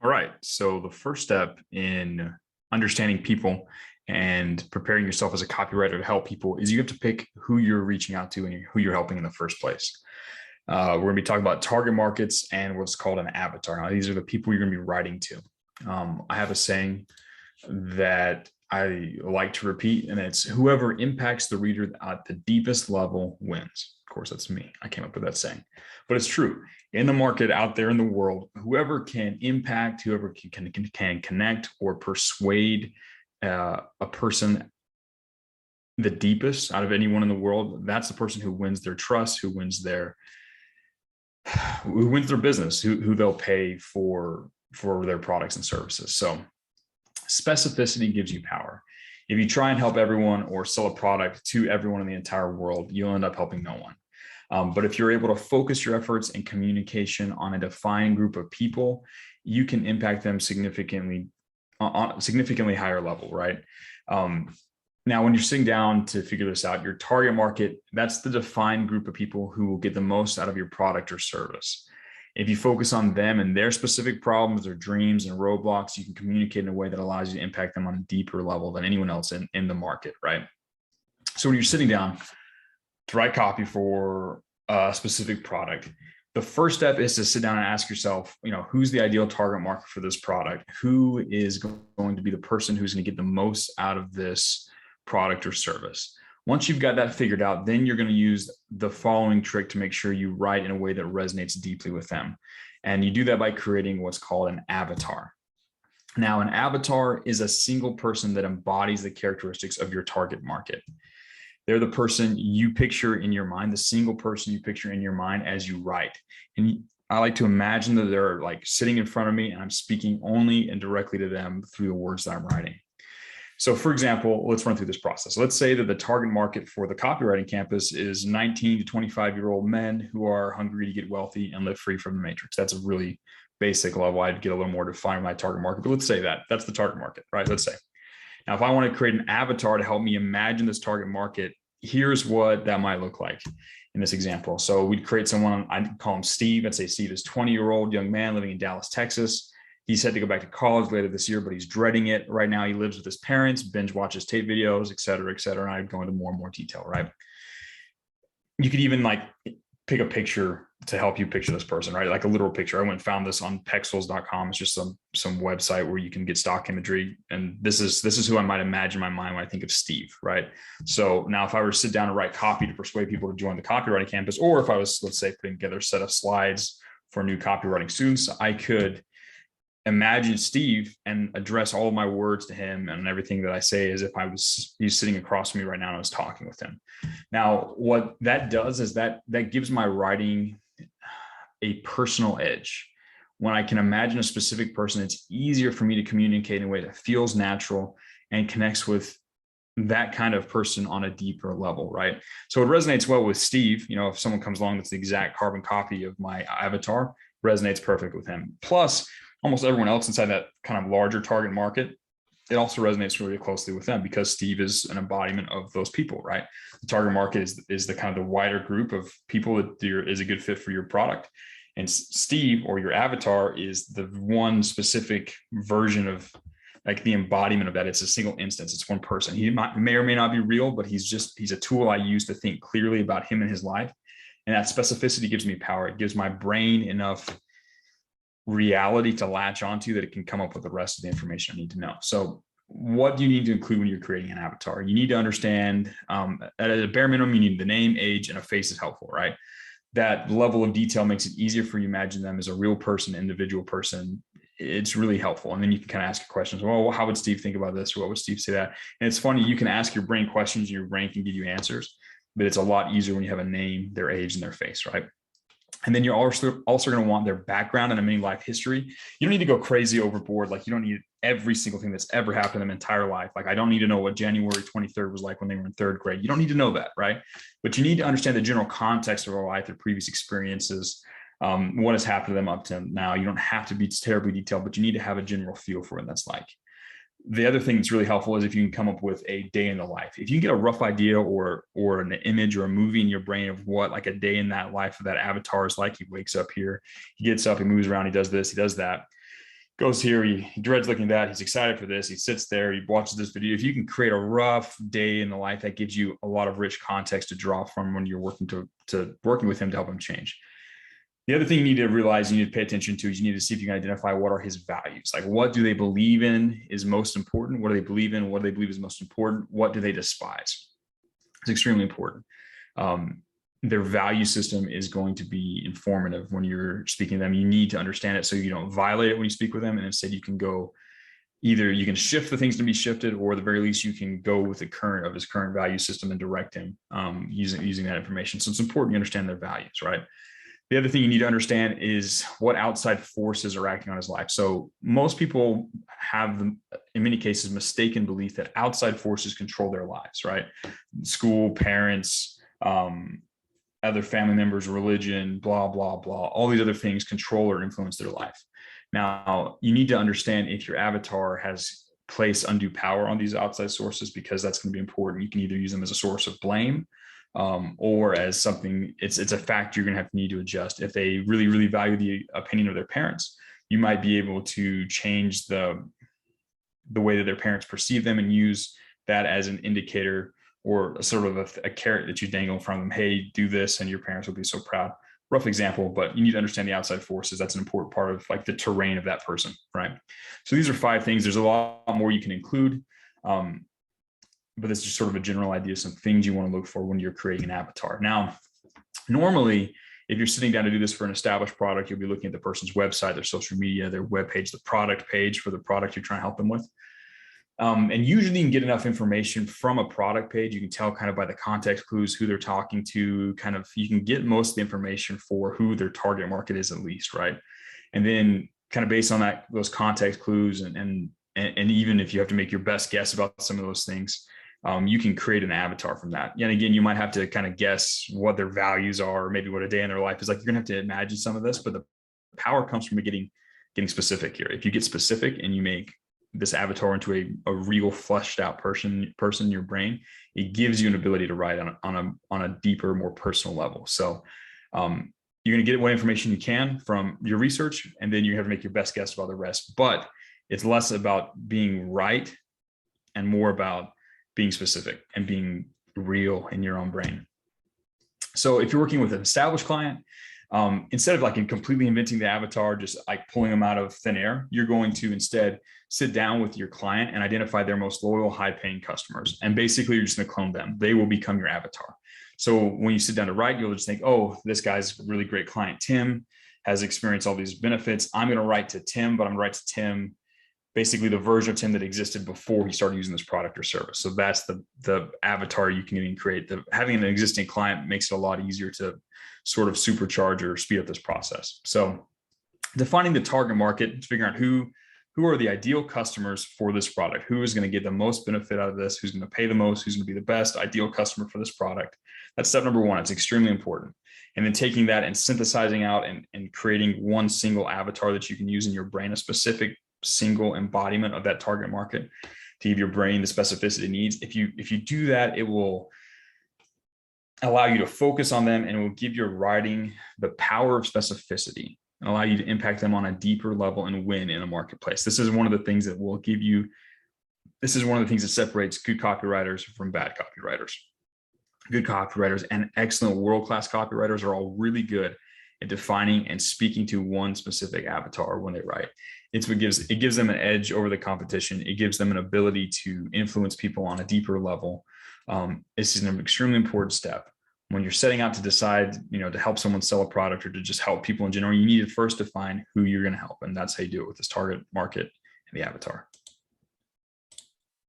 All right. So the first step in understanding people and preparing yourself as a copywriter to help people is you have to pick who you're reaching out to and who you're helping in the first place. We're going to be talking about target markets and what's called an avatar. Now, these are the people you're going to be writing to. I have a saying that I like to repeat, and it's whoever impacts the reader at the deepest level wins. Of course, that's me. I came up with that saying, but it's true. In the market out there in the world, whoever can impact, whoever can connect or persuade a person the deepest out of anyone in the world, that's the person who wins their trust, who wins their business, who they'll pay for their products and services. So specificity gives you power. If you try and help everyone or sell a product to everyone in the entire world, you'll end up helping no one. But if you're able to focus your efforts and communication on a defined group of people, you can impact them significantly on a significantly higher level, right? Now, when you're sitting down to figure this out, your target market, that's the defined group of people who will get the most out of your product or service. If you focus on them and their specific problems, their dreams and roadblocks, you can communicate in a way that allows you to impact them on a deeper level than anyone else in the market, right? So when you're sitting down to write copy for a specific product, the first step is to sit down and ask yourself, who's the ideal target market for this product? Who is going to be the person who's going to get the most out of this product or service? Once you've got that figured out, then you're going to use the following trick to make sure you write in a way that resonates deeply with them. And you do that by creating what's called an avatar. Now, an avatar is a single person that embodies the characteristics of your target market. They're the person you picture in your mind, the single person you picture in your mind as you write. And I like to imagine that they're like sitting in front of me and I'm speaking only and directly to them through the words that I'm writing. So for example, let's run through this process. Let's say that the target market for the copywriting campus is 19 to 25-year-old men who are hungry to get wealthy and live free from the matrix. That's a really basic level. I'd get a little more defined my target market, but let's say that's the target market, right? Let's say. Now, if I want to create an avatar to help me imagine this target market, here's what that might look like in this example. So we'd create someone, I'd call him Steve. I'd say Steve is a 20-year-old young man living in Dallas, Texas. He's set to go back to college later this year, but he's dreading it. Right now, he lives with his parents, binge watches tape videos, et cetera, et cetera. And I'd go into more and more detail, right? You could even pick a picture to help you picture this person, right? Like a literal picture. I went and found this on pexels.com. It's just some website where you can get stock imagery. And this is who I might imagine in my mind when I think of Steve, right? So now if I were to sit down and write copy to persuade people to join the copywriting campus, or if I was, let's say, putting together a set of slides for new copywriting students, I could imagine Steve and address all of my words to him and everything that I say as if he's sitting across from me right now and I was talking with him. Now, what that does is that gives my writing a personal edge. When I can imagine a specific person, it's easier for me to communicate in a way that feels natural and connects with that kind of person on a deeper level, right? So it resonates well with Steve. If someone comes along that's the exact carbon copy of my avatar, resonates perfect with him. Plus, almost everyone else inside that kind of larger target market, it also resonates really closely with them because Steve is an embodiment of those people, right? The target market is the kind of the wider group of people that is a good fit for your product. And Steve, or your avatar, is the one specific version of like the embodiment of that. It's a single instance. It's one person. He may or may not be real, but he's a tool I use to think clearly about him and his life. And that specificity gives me power. It gives my brain enough reality to latch onto that it can come up with the rest of the information I need to know. So what do you need to include when you're creating an avatar? You need to understand, at a bare minimum, you need the name, age, and a face is helpful, right? That level of detail makes it easier for you to imagine them as a real person, individual person. It's really helpful. And then you can kind of ask your questions. Well, how would Steve think about this? Or what would Steve say that? And it's funny, you can ask your brain questions, and your brain can give you answers, but it's a lot easier when you have a name, their age, and their face, right? And then you're also going to want their background and a mini life history. You don't need to go crazy overboard. Like, you don't need every single thing that's ever happened in their entire life. Like, I don't need to know what January 23rd was like when they were in third grade. You don't need to know that, right? But you need to understand the general context of their life, their previous experiences, what has happened to them up to now. You don't have to be terribly detailed, but you need to have a general feel for what that's like. The other thing that's really helpful is if you can come up with a day in the life. If you get a rough idea or an image or a movie in your brain of what like a day in that life of that avatar is like, he wakes up here, he gets up, he moves around, he does this, he does that. goes here, he dreads looking at that, he's excited for this, he sits there, he watches this video. If you can create a rough day in the life, that gives you a lot of rich context to draw from when you're working with him to help him change. The other thing you need to realize, you need to pay attention to, is you need to see if you can identify what are his values. Like, what do they believe in is most important? What do they believe in? What do they believe is most important? What do they despise? It's extremely important. Their value system is going to be informative when you're speaking to them. You need to understand it so you don't violate it when you speak with them. And instead you can go, either you can shift the things to be shifted, or at the very least you can go with the current of his current value system and direct him using that information. So it's important you understand their values, right? The other thing you need to understand is what outside forces are acting on his life. So most people have, in many cases, mistaken belief that outside forces control their lives, right? School, parents, other family members, religion, blah, blah, blah. All these other things control or influence their life. Now, you need to understand if your avatar has placed undue power on these outside sources, because that's going to be important. You can either use them as a source of blame, or as something, it's a fact you're going to need to adjust. If they really, really value the opinion of their parents, you might be able to change the way that their parents perceive them and use that as an indicator, or a sort of a carrot that you dangle in front of them. Hey, do this and your parents will be so proud. Rough example, but you need to understand the outside forces. That's an important part of like the terrain of that person, right? So these are 5 things. There's a lot more you can include. But this is just sort of a general idea, some things you want to look for when you're creating an avatar. Now, normally, if you're sitting down to do this for an established product, you'll be looking at the person's website, their social media, their webpage, the product page for the product you're trying to help them with. And usually you can get enough information from a product page. You can tell kind of by the context clues who they're talking to, kind of, you can get most of the information for who their target market is at least, right? And then kind of based on that, those context clues, and even if you have to make your best guess about some of those things, you can create an avatar from that. And again, you might have to kind of guess what their values are, or maybe what a day in their life is like. You're gonna have to imagine some of this, but the power comes from getting specific here. If you get specific and you make this avatar into a real fleshed out person in your brain, it gives you an ability to write on a deeper, more personal level. So you're gonna get what information you can from your research, and then you have to make your best guess about the rest. But it's less about being right and more about being specific and being real in your own brain. So if you're working with an established client, instead of like completely inventing the avatar, just like pulling them out of thin air, you're going to instead sit down with your client and identify their most loyal, high-paying customers. And basically you're just going to clone them. They will become your avatar. So when you sit down to write, you'll just think, oh, this guy's a really great client. Tim has experienced all these benefits. I'm going to write to Tim, but I'm going to write to Tim, basically the version of Tim that existed before he started using this product or service. So that's the avatar you can even create. Having an existing client makes it a lot easier to sort of supercharge or speed up this process. So defining the target market, figuring out who are the ideal customers for this product, who is going to get the most benefit out of this, who's going to pay the most, who's going to be the best ideal customer for this product. That's step number 1. It's extremely important. And then taking that and synthesizing out and creating one single avatar that you can use in your brain, a specific single embodiment of that target market to give your brain the specificity it needs. If you do that, it will allow you to focus on them, and it will give your writing the power of specificity and allow you to impact them on a deeper level and win in a marketplace. This is one of the things that will give you, this is one of the things that separates good copywriters from bad copywriters. Good copywriters and excellent world-class copywriters are all really good at defining and speaking to one specific avatar when they write. It's what gives them an edge over the competition. It gives them an ability to influence people on a deeper level. This is an extremely important step. When you're setting out to decide, to help someone sell a product or to just help people in general, you need to first define who you're going to help. And that's how you do it with this target market and the avatar.